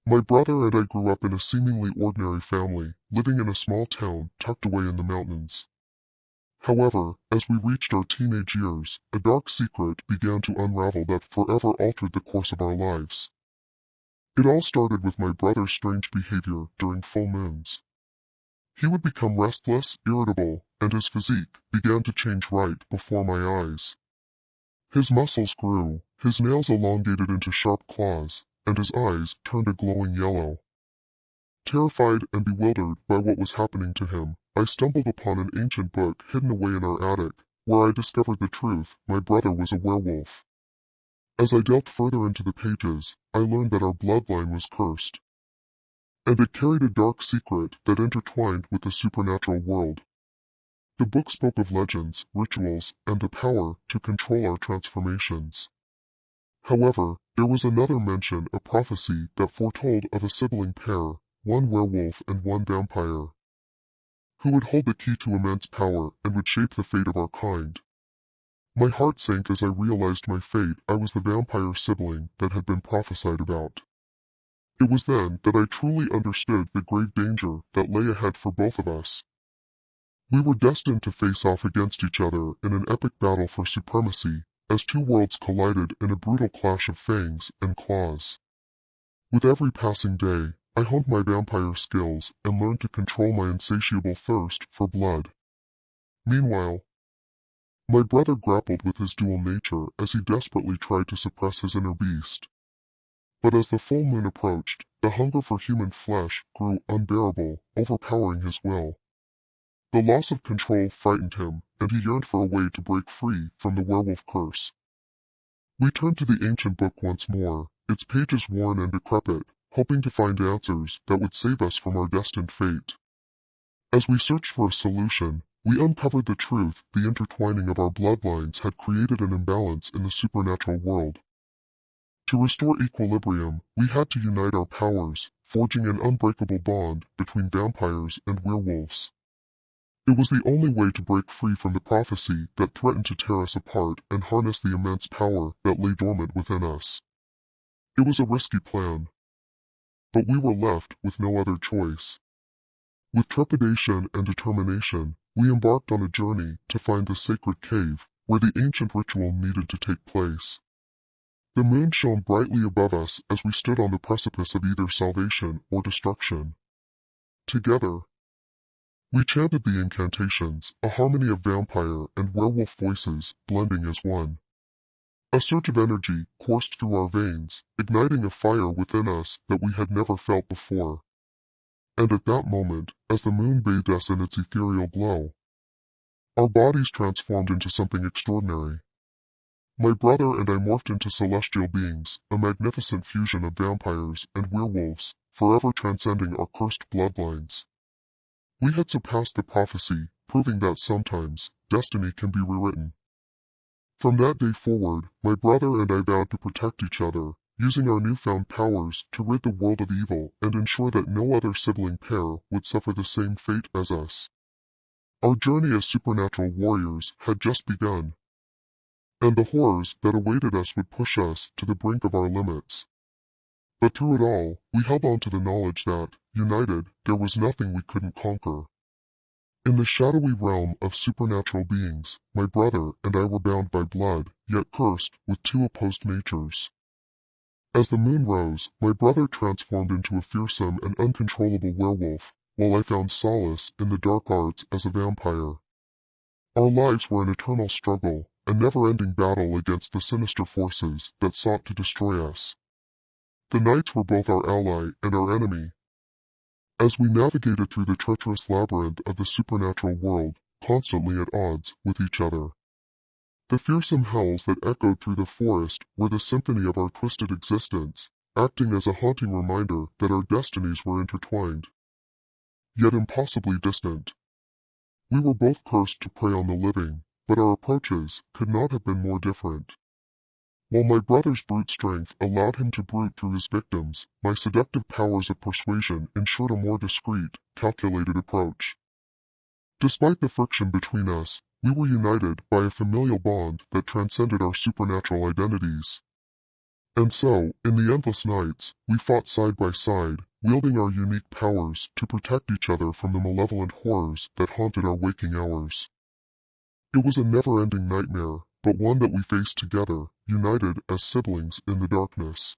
My brother and I grew up in a seemingly ordinary family, living in a small town tucked away in the mountains. However, as we reached our teenage years, a dark secret began to unravel that forever altered the course of our lives. It all started with my brother's strange behavior during full moons. He would become restless, irritable, and his physique began to change right before my eyes. His muscles grew, his nails elongated into sharp claws, and his eyes turned a glowing yellow. Terrified and bewildered by what was happening to him, I stumbled upon an ancient book hidden away in our attic, where I discovered the truth: my brother was a werewolf. As I delved further into the pages, I learned that our bloodline was cursed, and it carried a dark secret that intertwined with the supernatural world. The book spoke of legends, rituals, and the power to control our transformations. However, there was another mention, a prophecy that foretold of a sibling pair, one werewolf and one vampire, who would hold the key to immense power and would shape the fate of our kind. My heart sank as I realized my fate. I was the vampire sibling that had been prophesied about. It was then that I truly understood the grave danger that lay ahead for both of us. We were destined to face off against each other in an epic battle for supremacy, as two worlds collided in a brutal clash of fangs and claws. With every passing day, I honed my vampire skills and learned to control my insatiable thirst for blood. Meanwhile, my brother grappled with his dual nature as he desperately tried to suppress his inner beast. But as the full moon approached, the hunger for human flesh grew unbearable, overpowering his will. The loss of control frightened him, and he yearned for a way to break free from the werewolf curse. We turned to the ancient book once more, its pages worn and decrepit, hoping to find answers that would save us from our destined fate. As we searched for a solution, we uncovered the truth: the intertwining of our bloodlines had created an imbalance in the supernatural world. To restore equilibrium, we had to unite our powers, forging an unbreakable bond between vampires and werewolves. It was the only way to break free from the prophecy that threatened to tear us apart and harness the immense power that lay dormant within us. It was a risky plan, but we were left with no other choice. With trepidation and determination, we embarked on a journey to find the sacred cave where the ancient ritual needed to take place. The moon shone brightly above us as we stood on the precipice of either salvation or destruction. Together, we chanted the incantations, a harmony of vampire and werewolf voices blending as one. A surge of energy coursed through our veins, igniting a fire within us that we had never felt before. And at that moment, as the moon bathed us in its ethereal glow, our bodies transformed into something extraordinary. My brother and I morphed into celestial beings, a magnificent fusion of vampires and werewolves, forever transcending our cursed bloodlines. We had surpassed the prophecy, proving that sometimes destiny can be rewritten. From that day forward, my brother and I vowed to protect each other, using our newfound powers to rid the world of evil and ensure that no other sibling pair would suffer the same fate as us. Our journey as supernatural warriors had just begun, and the horrors that awaited us would push us to the brink of our limits. But through it all, we held on to the knowledge that, united, there was nothing we couldn't conquer. In the shadowy realm of supernatural beings, my brother and I were bound by blood, yet cursed with two opposed natures. As the moon rose, my brother transformed into a fearsome and uncontrollable werewolf, while I found solace in the dark arts as a vampire. Our lives were an eternal struggle, a never-ending battle against the sinister forces that sought to destroy us. The nights were both our ally and our enemy, as we navigated through the treacherous labyrinth of the supernatural world, constantly at odds with each other. The fearsome howls that echoed through the forest were the symphony of our twisted existence, acting as a haunting reminder that our destinies were intertwined, yet impossibly distant. We were both cursed to prey on the living, but our approaches could not have been more different. While my brother's brute strength allowed him to brute through his victims, my seductive powers of persuasion ensured a more discreet, calculated approach. Despite the friction between us, we were united by a familial bond that transcended our supernatural identities. And so, in the endless nights, we fought side by side, wielding our unique powers to protect each other from the malevolent horrors that haunted our waking hours. It was a never-ending nightmare, but one that we faced together, united as siblings in the darkness.